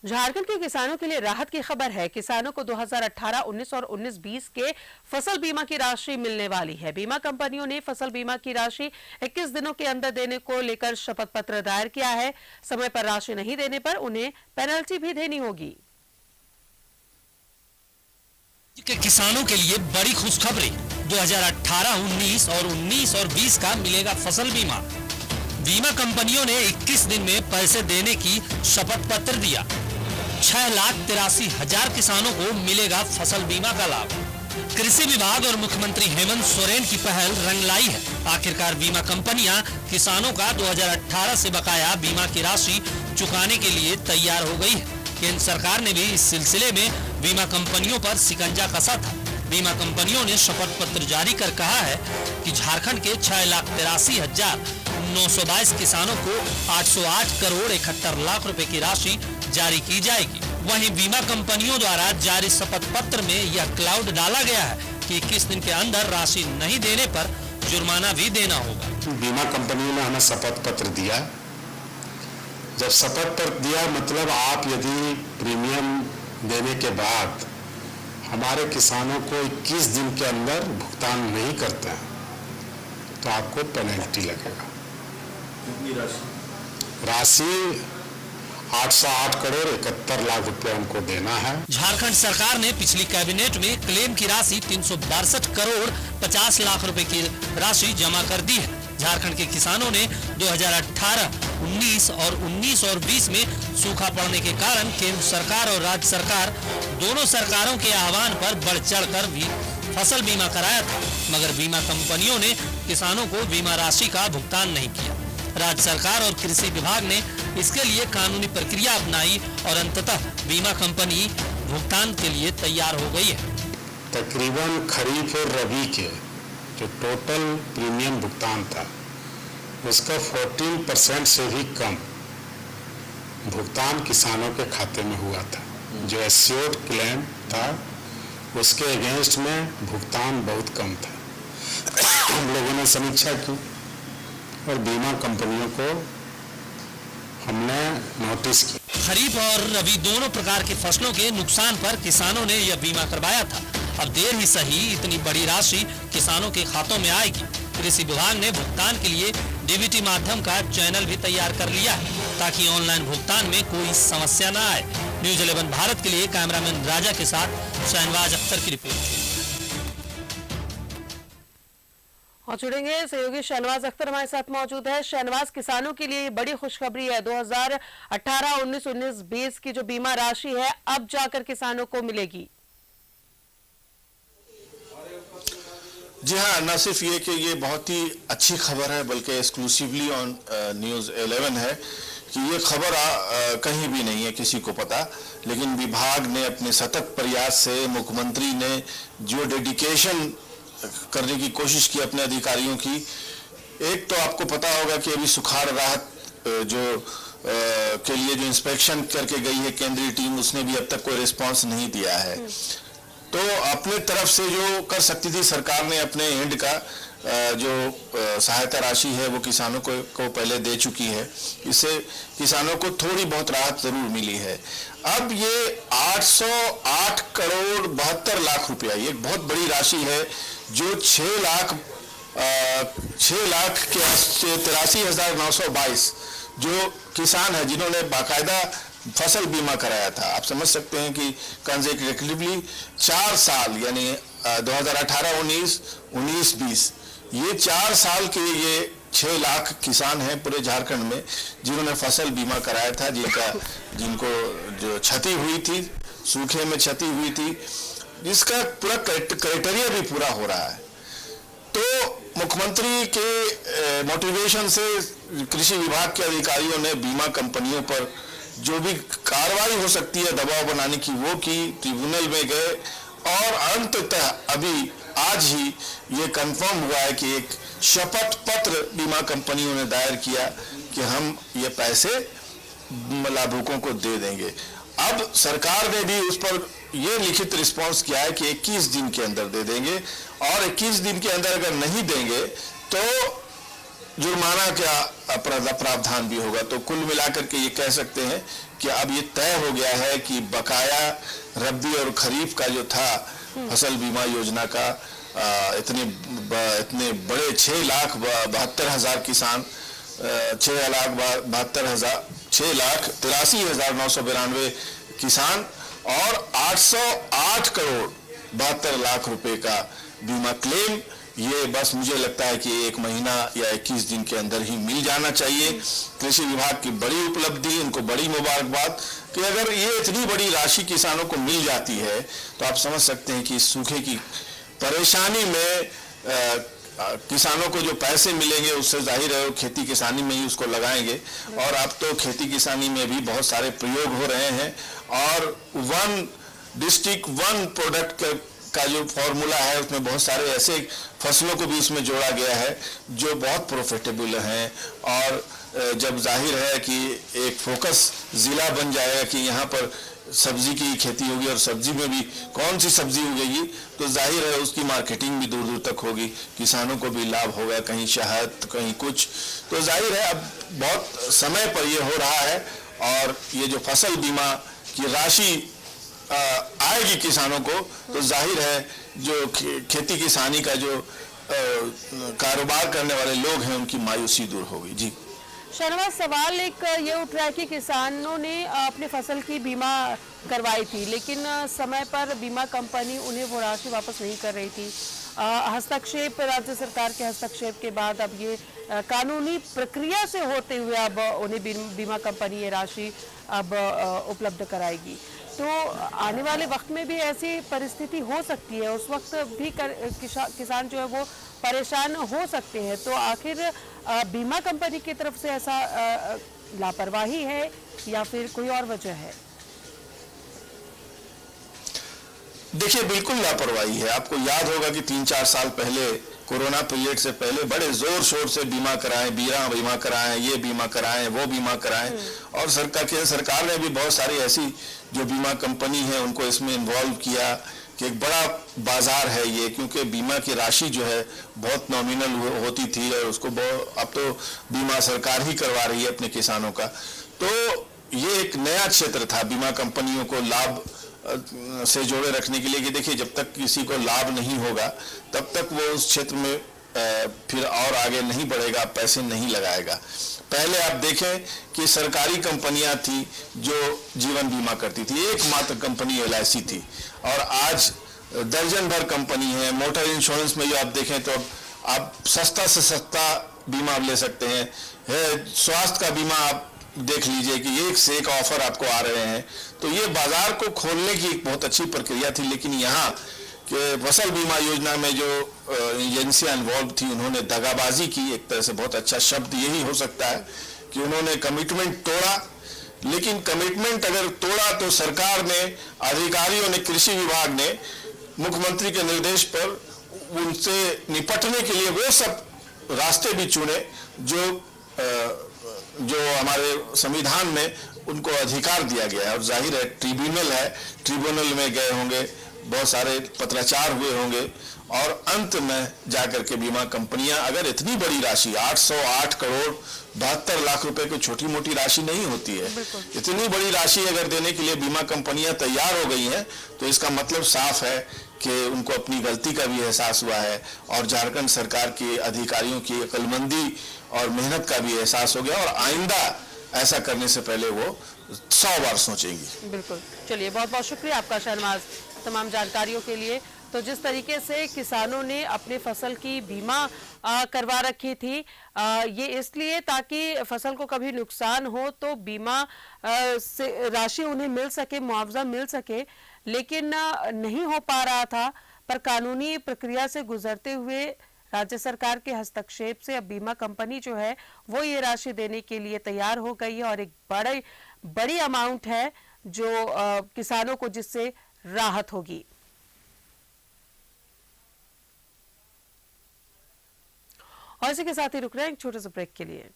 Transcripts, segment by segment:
झारखंड के किसानों के लिए राहत की खबर है। किसानों को 2018-19 और 19-20 के फसल बीमा की राशि मिलने वाली है। बीमा कंपनियों ने फसल बीमा की राशि 21 दिनों के अंदर देने को लेकर शपथ पत्र दायर किया है। समय पर राशि नहीं देने पर उन्हें पेनल्टी भी देनी होगी। के किसानों के लिए बड़ी खुशखबरी, 2018, 19 और 19 और 20 का मिलेगा फसल बीमा। बीमा कंपनियों ने 21 दिन में पैसे देने की शपथ पत्र दिया। 6,83,000 किसानों को मिलेगा फसल बीमा का लाभ। कृषि विभाग और मुख्यमंत्री हेमंत सोरेन की पहल रंग लाई है। आखिरकार बीमा कंपनियां किसानों का 2018 से बकाया बीमा की राशि चुकाने के लिए तैयार हो गई है। केंद्र सरकार ने भी इस सिलसिले में बीमा कंपनियों पर शिकंजा कसा था। बीमा कंपनियों ने शपथ पत्र जारी कर कहा है कि झारखंड के 6,83,922 किसानों को 808 करोड़ 71 लाख रुपए की राशि जारी की जाएगी। वहीं बीमा कंपनियों द्वारा जारी शपथ पत्र में यह क्लाउड डाला गया है कि 21 दिन के अंदर राशि नहीं देने पर जुर्माना भी देना होगा। बीमा कंपनियों ने हमें शपथ पत्र दिया। जब शपथ पत्र दिया मतलब आप यदि प्रीमियम देने के बाद हमारे किसानों को 21 दिन के अंदर भुगतान नहीं करते हैं तो आपको पेनल्टी लगेगा। कितनी राशि? राशि 808 करोड़ 71 लाख रुपए उनको देना है। झारखंड सरकार ने पिछली कैबिनेट में क्लेम की राशि 362 करोड़ 50 लाख रुपए की राशि जमा कर दी है। झारखंड के किसानों ने 2018, 19 और 19 और 20 में सूखा पड़ने के कारण केंद्र सरकार और राज्य सरकार दोनों सरकारों के आह्वान पर बढ़ चढ़कर भी फसल बीमा कराया था, मगर बीमा कंपनियों ने किसानों को बीमा राशि का भुगतान नहीं किया। राज्य सरकार और कृषि विभाग ने इसके लिए कानूनी प्रक्रिया अपनाई और अंततः बीमा कंपनी भुगतान के लिए तैयार हो गई है। तकरीबन खरीफ और रबी के जो टोटल प्रीमियम भुगतान था उसका 14% से भी कम भुगतान किसानों के खाते में हुआ था। जो एश्योर्ड क्लेम था उसके अगेंस्ट में भुगतान बहुत कम था। हम लोगों ने समीक्षा की और बीमा कंपनियों को हमने नोटिस किया। खरीफ और रबी दोनों प्रकार की फसलों के नुकसान पर किसानों ने यह बीमा करवाया था। अब देर ही सही इतनी बड़ी राशि किसानों के खातों में आएगी। कृषि विभाग ने भुगतान के लिए डीबीटी माध्यम का चैनल भी तैयार कर लिया है ताकि ऑनलाइन भुगतान में कोई समस्या न आए। न्यूज़ 11 भारत के लिए कैमरामैन राजा के साथ शहनवाज अख्तर की रिपोर्ट। और जुड़ेंगे सहयोगी शहनवाज अख्तर हमारे साथ मौजूद है। शहनवाज, किसानों के लिए बड़ी खुशखबरी है। 2018, 19, 19, 20 की जो बीमा राशि है अब जाकर किसानों को मिलेगी। जी हाँ, न सिर्फ ये कि ये बहुत ही अच्छी खबर है बल्कि एक्सक्लूसिवली ऑन न्यूज़ 11 है कि ये खबर कहीं भी नहीं है किसी को पता, लेकिन विभाग ने अपने सतत प्रयास से, मुख्यमंत्री ने जो डेडिकेशन करने की कोशिश की अपने अधिकारियों की, एक तो आपको पता होगा कि अभी सुखाड़ राहत जो के लिए जो इंस्पेक्शन करके गई है केंद्रीय टीम, उसने भी अब तक कोई रिस्पांस नहीं दिया है। तो अपने तरफ से जो कर सकती थी सरकार ने अपने एंड का जो सहायता राशि है वो किसानों को पहले दे चुकी है। इससे किसानों को थोड़ी बहुत राहत जरूर मिली है। अब ये 808 करोड़ 72 लाख रुपया, ये एक बहुत बड़ी राशि है जो 6,83,922 जो किसान है जिन्होंने बाकायदा फसल बीमा कराया था। आप समझ सकते हैं कि कंसेक्यूटिवली 4 साल यानी 2018-19, 19-20 ये 4 साल के ये 6 लाख किसान हैं पूरे झारखंड में जिन्होंने फसल बीमा कराया था, जिनको जो क्षति हुई थी, सूखे में क्षति हुई थी, जिसका पूरा क्राइटेरिया भी पूरा हो रहा है। तो मुख्यमंत्री के मोटिवेशन से कृषि विभाग के अधिकारियों ने बीमा कंपनियों पर जो भी कार्रवाई हो सकती है दबाव बनाने की वो की, ट्रिब्यूनल में गए और अंततः अभी आज ही ये कंफर्म हुआ है कि एक शपथ पत्र बीमा कंपनियों ने दायर किया कि हम ये पैसे लाभुकों को दे देंगे। अब सरकार ने भी उस पर ये लिखित रिस्पांस किया है कि 21 दिन के अंदर दे देंगे और 21 दिन के अंदर अगर नहीं देंगे तो जुर्माना का प्रावधान भी होगा। तो कुल मिलाकर के ये कह सकते हैं कि अब ये तय हो गया है कि बकाया रबी और खरीफ का जो था फसल बीमा योजना का इतने बड़े 6,72,000 किसान 6,83,992 किसान और 808 करोड़ 72 लाख रुपए का बीमा क्लेम, ये बस मुझे लगता है कि 1 महीना या 21 दिन के अंदर ही मिल जाना चाहिए। कृषि विभाग की बड़ी उपलब्धि, उनको बड़ी मुबारकबाद कि अगर ये इतनी बड़ी राशि किसानों को मिल जाती है तो आप समझ सकते हैं कि सूखे की परेशानी में किसानों को जो पैसे मिलेंगे उससे जाहिर है वो खेती किसानी में ही उसको लगाएंगे। और अब तो खेती किसानी में भी बहुत सारे प्रयोग हो रहे हैं और 1 डिस्ट्रिक्ट 1 प्रोडक्ट का जो फॉर्मूला है उसमें बहुत सारे ऐसे फसलों को भी इसमें जोड़ा गया है जो बहुत प्रॉफिटेबल हैं। और जब जाहिर है कि एक फोकस जिला बन जाएगा कि यहाँ पर सब्जी की खेती होगी और सब्जी में भी कौन सी सब्जी उगेगी तो जाहिर है उसकी मार्केटिंग भी दूर दूर तक होगी, किसानों को भी लाभ होगा, कहीं शहद कहीं कुछ। तो जाहिर है अब बहुत समय पर ये हो रहा है और ये जो फसल बीमा की राशि आएगी किसानों को तो जाहिर है जो खेती किसानी का जो कारोबार करने वाले लोग हैं उनकी मायूसी दूर होगी। जी शहनवाज, सवाल एक ये उठ रहा है कि किसानों ने अपने फसल की बीमा करवाई थी लेकिन समय पर बीमा कंपनी उन्हें वो राशि वापस नहीं कर रही थी। हस्तक्षेप, राज्य सरकार के हस्तक्षेप के बाद अब ये कानूनी प्रक्रिया से होते हुए अब उन्हें बीमा कंपनी ये राशि अब उपलब्ध कराएगी। तो आने वाले वक्त में भी ऐसी परिस्थिति हो सकती है, उस वक्त भी किसान जो है वो परेशान हो सकते हैं। तो आखिर बीमा कंपनी की तरफ से ऐसा लापरवाही है या फिर कोई और वजह है? देखिए बिल्कुल लापरवाही है। आपको याद होगा कि 3-4 साल पहले कोरोना पीरियड से पहले बड़े जोर शोर से बीमा कराएं, बीमा कराएं, ये बीमा कराएं, वो बीमा कराएं और सरकार ने भी बहुत सारी ऐसी जो बीमा कंपनी है उनको इसमें इन्वॉल्व किया कि एक बड़ा बाजार है ये, क्योंकि बीमा की राशि जो है बहुत नॉमिनल होती थी और उसको अब तो बीमा सरकार ही करवा रही है अपने किसानों का। तो ये एक नया क्षेत्र था बीमा कंपनियों को लाभ से जोड़े रखने के लिए कि देखिए जब तक किसी को लाभ नहीं होगा तब तक वो उस क्षेत्र में फिर और आगे नहीं बढ़ेगा, पैसे नहीं लगाएगा। पहले आप देखें कि सरकारी कंपनियां थी जो जीवन बीमा करती थी, एकमात्र कंपनी LIC थी और आज दर्जन भर कंपनी है। मोटर इंश्योरेंस में जो आप देखें तो आप सस्ता से सस्ता बीमा ले सकते हैं। स्वास्थ्य का बीमा आप देख लीजिए कि एक से एक ऑफर आपको आ रहे हैं। तो ये बाजार को खोलने की एक बहुत अच्छी प्रक्रिया थी, लेकिन यहाँ के फसल बीमा योजना में जो एजेंसियां इन्वॉल्व थी उन्होंने दगाबाजी की। एक तरह से बहुत अच्छा शब्द यही हो सकता है कि उन्होंने कमिटमेंट तोड़ा। लेकिन कमिटमेंट अगर तोड़ा तो सरकार ने, अधिकारियों ने, कृषि विभाग ने मुख्यमंत्री के निर्देश पर उनसे निपटने के लिए वो सब रास्ते भी चुने जो हमारे संविधान में उनको अधिकार दिया गया है। और जाहिर है ट्रिब्यूनल है, ट्रिब्यूनल में गए होंगे, बहुत सारे पत्राचार हुए होंगे और अंत में जाकर के बीमा कंपनियां अगर इतनी बड़ी राशि 808 करोड़ 72 लाख रुपए कोई छोटी मोटी राशि नहीं होती है, इतनी बड़ी राशि अगर देने के लिए बीमा कंपनियां तैयार हो गई हैं तो इसका मतलब साफ है कि उनको अपनी गलती का भी एहसास हुआ है और झारखंड सरकार के अधिकारियों की अक्लमंदी और मेहनत का भी एहसास हो गया और आइंदा ऐसा करने से पहले वो 100 बार सोचेंगी। बिल्कुल। चलिए, बहुत बहुत शुक्रिया आपका शहनवाज तमाम जानकारियों के लिए। तो जिस तरीके से किसानों ने अपने फसल की बीमा करवा रखी थी, ये इसलिए ताकि फसल को कभी नुकसान हो तो बीमा से राशि उन्हें मिल सके, मुआवजा मिल सके, लेकिन नहीं हो पा रहा था। पर कानूनी प्रक्रिया से गुजरते हुए राज्य सरकार के हस्तक्षेप से अब बीमा कंपनी जो है वो ये राशि देने के लिए तैयार हो गई है और एक बड़ी अमाउंट है जो किसानों को जिससे राहत होगी। और इसी के साथ ही रुक रहे हैं एक छोटे से ब्रेक के लिए।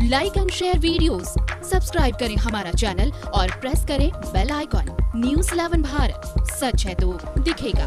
Like and share videos, subscribe करें हमारा चैनल और प्रेस करें बेल आइकॉन। News 11 भारत, सच है तो दिखेगा।